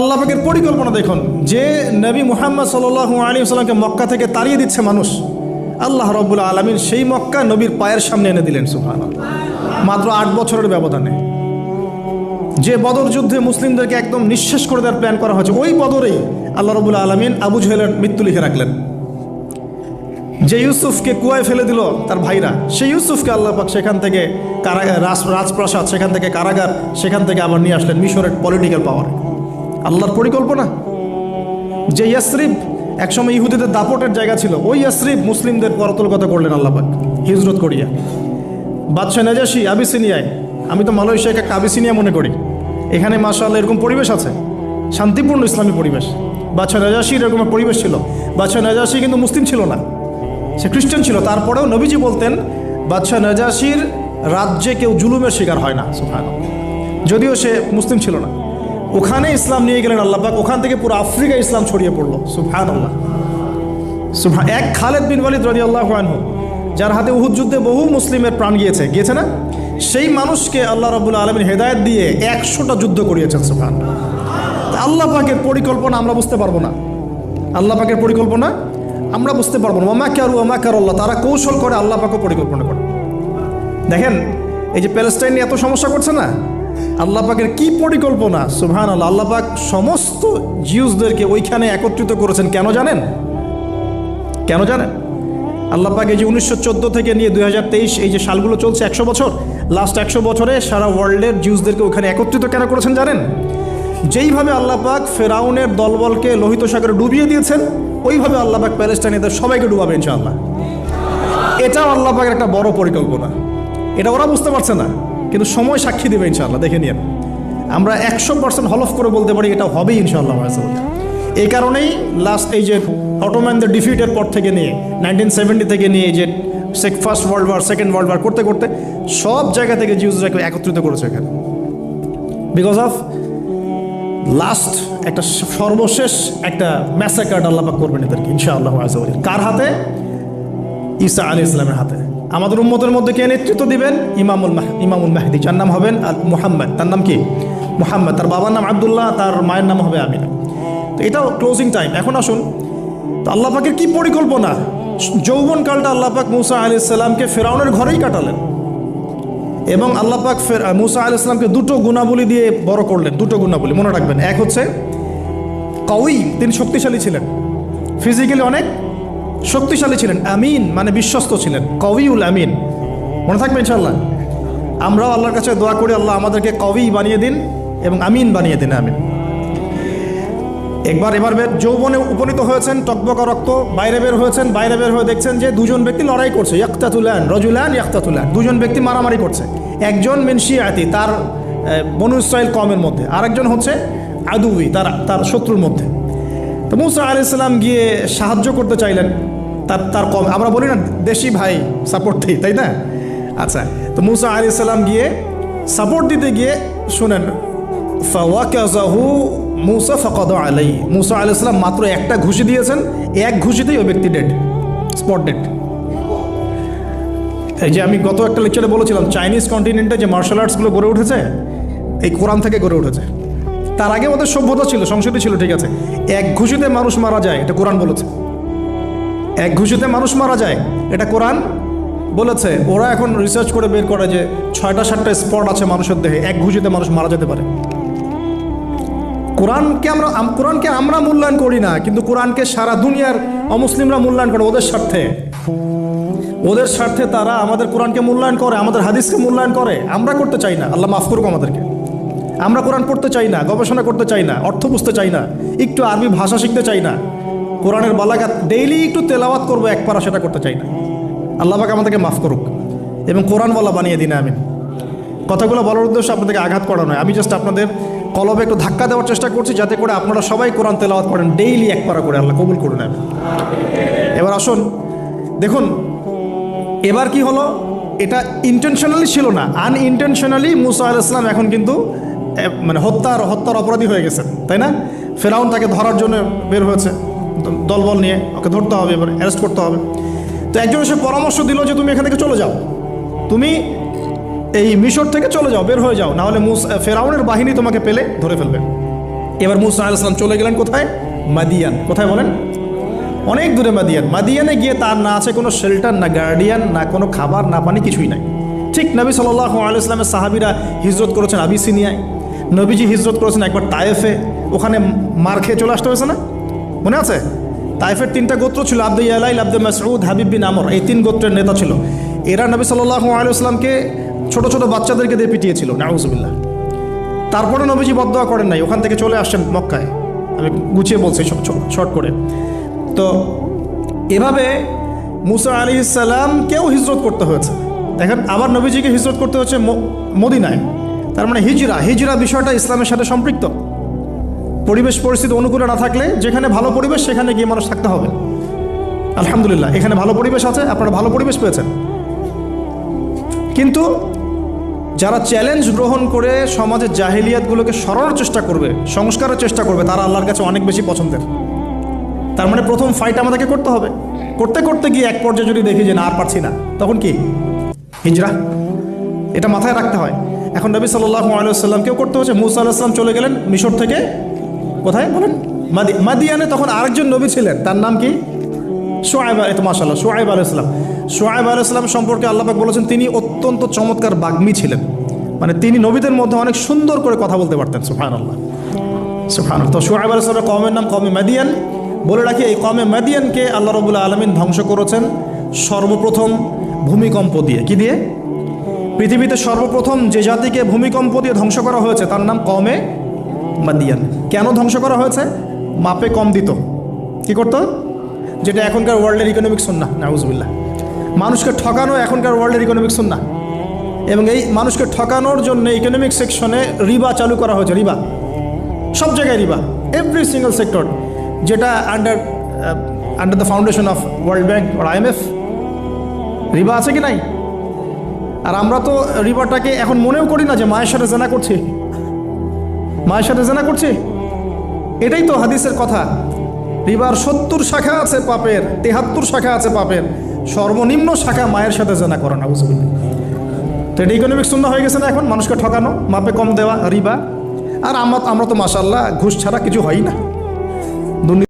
আল্লাহ পাকের পরিকল্পনা দেখুন, যে নবী মুহাম্মদ সাল্লাল্লাহু আলাইহি ওয়াসাল্লামকে মক্কা থেকে তাড়িয়ে দিচ্ছে মানুষ, আল্লাহ রাব্বুল আলামিন সেই মক্কা নবীর পায়ের সামনে এনে দিলেন সুবহানাল্লাহ, মাত্র 8 বছরের ব্যবধানে। যে বদর যুদ্ধে মুসলিমদেরকে একদম নিঃশেষ করে দেওয়ার প্ল্যান করা হয়েছে, ওই বদরেই আল্লাহ রাব্বুল আলামিন আবু জাহেলের মৃত্যু লিখে রাখলেন। যে ইউসুফকে কুয়ায় ফেলে দিল তার ভাইরা, সেই ইউসুফকে আল্লাহ পাক সেখান থেকে রাজপ্রাসাদ, সেখান থেকে কারাগার, সেখান থেকে আবার নিয়ে আসলেন মিশরের পলিটিক্যাল পাওয়ার। আল্লাহর পরিকল্পনা। যে ইয়াসরিব একসময় ইহুদিদের দাপটের জায়গা ছিল, ওই ইয়াসরিব মুসলিমদের করতলগত করলেন আল্লাহ পাক হিজরত করিয়া। বাদশাহ নাজাশী আবিসিনিয়ায়, আমি তো মালয়েশিয়াকে আবিসিনিয়া মনে করি, এখানে মাশাআল্লাহ এরকম পরিবেশ আছে, শান্তিপূর্ণ ইসলামী পরিবেশ। বাদশাহ নাজাশীর এরকম পরিবেশ ছিল। বাদশাহ নাজাশী কিন্তু মুসলিম ছিল না, সে খ্রিস্টান ছিল। তারপরেও নবীজি বলতেন বাদশাহ নাজাশীর রাজ্যে কেউ জুলুমের শিকার হয় না সুবহানাল্লাহ, যদিও সে মুসলিম ছিল না। ওখানে ইসলাম নিয়ে গেলেন আল্লাহ পাক, ওখান থেকে পুরো আফ্রিকা ইসলাম ছড়িয়ে পড়লো সুবহানাল্লাহ। এক খালেদ বিন ওয়ালিদ রাদিয়াল্লাহু আনহু, যার হাতে উহুদ যুদ্ধে বহু মুসলিমের প্রাণ গিয়েছে না, সেই মানুষকে আল্লাহ রাব্বুল আলামিন হেদায়েত দিয়ে 100টা যুদ্ধ করিয়েছেন সুবহানাল্লাহ। আল্লাহ পাকের পরিকল্পনা আমরা বুঝতে পারবো না, আল্লাহ পাকের পরিকল্পনা আমরা বুঝতে পারবো না। ওয়া মাকারুল্লাহ, তারা কৌশল করে, আল্লাহ পাকও পরিকল্পনা করে। দেখেন এই যে প্যালেস্টাইন নিয়ে এত সমস্যা করছে না, আল্লাহ পাকের কি পরিকল্পনা সুবহানাল্লাহ। আল্লাহ পাক সমস্ত জিউসদেরকে ওইখানে একত্রিত করেছেন। কেন জানেন? আল্লাহ পাক এই যে 1914 থেকে নিয়ে 2023 এই যে সালগুলো চলছে, 100 বছর, লাস্ট 100 বছরে সারা ওয়ার্ল্ডের জিউসদেরকে ওখানে একত্রিত কেন করেছেন জানেন? যেইভাবে আল্লাহ পাক ফেরাউনের দলবলকে লোহিত সাগরে ডুবিয়ে দিয়েছেন, ওইভাবে আল্লাহ পাক প্যালেস্টাইনিদের সবাইকে ডুবাবে ইনশাআল্লাহ। এটাও আল্লাহ পাকের একটা বড় পরিকল্পনা। এটা ওরা বুঝতে পারছে না, কিন্তু সময় সাক্ষী দেবে ইনশাআল্লাহ। দেখে নিন, আমরা 100% হলফ করে বলতে পারি এটা হবেই ইনশাআল্লাহ। এই কারণেই লাস্ট এই যে অটোম্যানদের ডিফিটের পর থেকে নিয়ে 1970 থেকে নিয়ে যে first world war, second world war করতে করতে সব জায়গা থেকে জিউসরাকে একত্রিত করেছে এখানে, বিকজ অফ লাস্ট একটা সর্বশেষ একটা ম্যাসাকার আল্লাহ পাক করবেন এদেরকে ইনশাআল্লাহ। কার হাতে? ঈসা আলাইহিস সালামের হাতে। আমাদের উম্মতের মধ্যে কে নেতৃত্ব দিবেন? ইমামুল মাহদি, যার নাম হবেন মুহাম্মদ। তার নাম কি? মুহাম্মদ। তার বাবার নাম আব্দুল্লাহ, তার মায়ের নাম হবে আমিনা। তো এটাও ক্লোজিং টাইম। এখন আসুন, তো আল্লাহ পাকের কি পরিকল্পনা। যৌবনকালটা আল্লাহ পাক মুসা আলাইহিস সালামকে ফেরাউনের ঘরেই কাটালেন, এবং আল্লাহ পাক মুসা আলাইহিস সালামকে 2টো গুণাবলী দিয়ে বড় করলেন। 2টো গুণাবলী মনে রাখবেন। এক হচ্ছে কওয়ি, তিনি শক্তিশালী ছিলেন, ফিজিক্যালি অনেক শক্তিশালী ছিলেন। আমিন মানে বিশ্বস্ত ছিলেন, কওয়িউল আমিন, মনে থাকবে ইনশাআল্লাহ। আমরাও আল্লাহর কাছে দোয়া করি, আল্লাহ আমাদেরকে কওয়ি বানিয়ে দিন এবং আমিন বানিয়ে দিন, আমিন। এবার যৌবনে উপনীত হয়েছেন, টকবকা রক্ত, বাইরে বের হয়েছেন। বাইরে বের হয়ে দেখছেন যে 2জন ব্যক্তি লড়াই করছে, রজুলান ইয়াকতাতুলান, 2জন ব্যক্তি মারামারি করছে। একজন মিন শিয়াতি, তার বনু ইসরাইল কওমের মধ্যে, আরেকজন হচ্ছে আদুই, তার শত্রুর মধ্যে। তো মুসা আলাইহিস সালাম গিয়ে সাহায্য করতে চাইলেন তার কম। আমরা বলি না দেশি ভাই সাপোর্ট দিই, তাই না? আচ্ছা, তো মুসা আলাইহিস সালাম গিয়ে সাপোর্ট দিতে গিয়ে শুনেন, ফাওয়াকাযাহু মুসা ফাকাদা আলাইহি, মুসা আলাইহিস সালাম মাত্র একটা ঘুষি দিয়েছেন, এক ঘুষিতেই ওই ব্যক্তি ডেড, স্পট ডেড। এই যে আমি গত একটা লেকচারে বলেছিলাম, চাইনিজ কন্টিনেন্টে যে মার্শাল আর্টসগুলো গড়ে উঠেছে, এই কোরআন থেকে গড়ে উঠেছে। তার আগে ওদের সভ্যতা ছিল, সংস্কৃতি ছিল, ঠিক আছে। এক ঘুষিতে মানুষ মারা যায়, এটা কোরআন বলেছে। এক ঘুষিতে মানুষ মারা যায়, এটা কোরআন বলেছে। ওরা এখন রিসার্চ করে বের করে যে 6টা-7টা স্পট আছে মানুষের দেহে, এক ঘুষিতে মানুষ মারা যেতে পারে। কোরআনকে আমরা মূল্যায়ন করি না, কিন্তু কোরআনকে সারা দুনিয়ার অমুসলিমরা মূল্যায়ন করে ওদের স্বার্থে তারা আমাদের কোরআনকে মূল্যায়ন করে, আমাদের হাদিসকে মূল্যায়ন করে। আমরা করতে চাই না, আল্লাহ মাফ করুক আমাদেরকে। আমরা কোরআন পড়তে চাই না, গবেষণা করতে চাই না, অর্থ বুঝতে চাই না, একটু আরবি ভাষা শিখতে চাই না, কোরআনের বালাগাত ডেইলি একটু তেলাওয়াত করবো এক পারা, সেটা করতে চাই না। আল্লাহ পাক আমাদেরকে মাফ করুক এবং কোরআন বলা বানিয়ে দিন, আমিন। কথাগুলো বলার উদ্দেশ্য আপনাদেরকে আঘাত করা নয়, আমি জাস্ট আপনাদের কলবে একটু ধাক্কা দেওয়ার চেষ্টা করছি, যাতে করে আপনারা সবাই কোরআন তেলাওয়াত করেন ডেইলি এক পারা করে। আল্লাহ কবুল করুন। এবার আসুন, দেখুন এবার কি হলো। এটা ইন্টেনশনালি ছিল না, আনইনটেনশনালি মুসা আলাইহিস সালাম এখন কিন্তু মানে হত্যার অপরাধী হয়ে গেছেন, তাই না? ফেরাউন তাকে ধরার জন্য বের হয়েছে দলবল নিয়ে, ওকে ধরতে হবে, এবার অ্যারেস্ট করতে হবে। তো একজন এসে পরামর্শ দিল যে তুমি এখান থেকে চলে যাও, তুমি এই মিশর থেকে চলে যাও, বের হয়ে যাও, নাহলে ফেরাউনের বাহিনী তোমাকে পেলে ধরে ফেলবে। এবার মুসা আলাইহিস সালাম চলে গেলেন কোথায়? মাদিয়ান। কোথায় বলেন? অনেক দূরে মাদিয়ান। মাদিয়ানে গিয়ে তার না আছে কোনো শেল্টার, না গার্ডিয়ান, না কোনো খাবার, না পানি, কিছুই নাই। ঠিক নবী সাল্লাল্লাহু আলাইহি ওয়াসাল্লামের সাহাবীরা হিজরত করেছেন আবিসিনিয়ায়, নবীজি হিজরত করেছেন একবার তায়েফে, ওখানে মার খেয়ে চলে আসতে হয়েছে না? মনে আছে? তায়েফের 3টা গোত্র ছিল, আব্দু ইয়ালাইল, আব্দু মাসউদ, হাবিব বিন আমর, এই 3 গোত্রের নেতা ছিল। এরা নবী সাল্লাল্লাহু আলাইহি ওয়াসাল্লামকে ছোট ছোট বাচ্চাদেরকে দিয়ে পিটিয়েছিল, নাউজুবিল্লাহ। তারপরে নবীজি বদদোয়া করেন নাই, ওখান থেকে চলে আসছেন মক্কায়। আমি গুছিয়ে বলছি শর্ট করে। তো এভাবে মুসা আলাইহিস সালামকেও হিজরত করতে হয়েছে। দেখেন, আবার নবীজিকে হিজরত করতে হচ্ছে মদিনায়। তার মানে হিজরা বিষয়টা ইসলামের সাথে সম্পৃক্ত। পরিবেশ পরিস্থিতি অনুকূলে না থাকলে, যেখানে ভালো পরিবেশ সেখানে গিয়ে মানুষ থাকতে হবে। আলহামদুলিল্লাহ, এখানে ভালো পরিবেশ আছে, আপনারা ভালো পরিবেশ পেয়েছেন। কিন্তু যারা চ্যালেঞ্জ গ্রহণ করে সমাজের জাহিলিয়াতগুলোকে সরানোর চেষ্টা করবে, সংস্কারের চেষ্টা করবে, তারা আল্লাহর কাছে অনেক বেশি পছন্দের। তার মানে প্রথম ফাইট আমাদেরকে করতে হবে। করতে করতে গিয়ে এক পর্যায়ে যদি দেখি যে না আর পারছি না, তখন কি? হিজরা। এটা মাথায় রাখতে হয়। এখন নবী সাল্লাল্লাহু আলাইহি ওয়াসাল্লামকেও করতে হচ্ছে। মুসা আলাইহিস সালাম চলে গেলেন মিশর থেকে কোথায় বলেন? মাদিয়ানে। তখন আরেকজন নবী ছিলেন, তার নাম কি? শুআয়ব। মাশাআল্লাহ, শুআয়ব আলাইহিস সালাম। শুআয়ব আলাইহিস সালাম সম্পর্কে আল্লাহ পাক বলেছেন তিনি অত্যন্ত চমৎকার বাগ্মী ছিলেন। মানে তিনি নবীদের মধ্যে অনেক সুন্দর করে কথা বলতে পারতেন। সুবহানাল্লাহ, সুবহানাল্লাহ। তো শুআয়ব আলাইহিস সালামের কওমের নাম কওমে মাদিয়ান। বলে রাখি, এই কওমে মাদিয়ানকে আল্লাহ রাব্বুল আলামিন ধ্বংস করেছেন সর্বপ্রথম ভূমিকম্প দিয়ে। কি দিয়ে? পৃথিবীতে সর্বপ্রথম যে জাতিকে ভূমিকম্প দিয়ে ধ্বংস করা হয়েছে তার নাম কওমে মাদিয়ান। কেন ধ্বংস করা হয়েছে? মাপে কম দিত। কি করতো? যেটা এখনকার ওয়ার্ল্ডের ইকোনমিক সুন্নাহ, নাউজুবিল্লাহ। মানুষকে ঠকানো এখনকার ওয়ার্ল্ডের ইকোনমিক সুন্নাহ। এবং এই মানুষকে ঠকানোর জন্য ইকোনমিক সেকশনে রিবা চালু করা হয়েছে। রিবা, সব জায়গায় রিবা, এভরি সিঙ্গল সেক্টর, যেটা under the foundation of World Bank আর IMF। রিবা আছে কি নাই? আর আমরা তো রিবাটাকে এখন মনেও করি না যে মায়ের সাথে জেনা করছি, মায়ের সাথে জেনা করছি। এটাই তো হাদিসের কথা। রিবার 70 শাখা আছে পাপের, 73 শাখা আছে পাপের, সর্বনিম্ন শাখা মায়ের সাথে জেনা করা, নাউজুবিল্লাহ। তো এটা ইকোনমিক সুন্নাহ হয়ে গেছে না এখন? মানুষকে ঠকানো, মাপে কম দেওয়া, রিবা। আর আমরা তো মাশাআল্লাহ ঘুষ ছাড়া কিছু হয় না।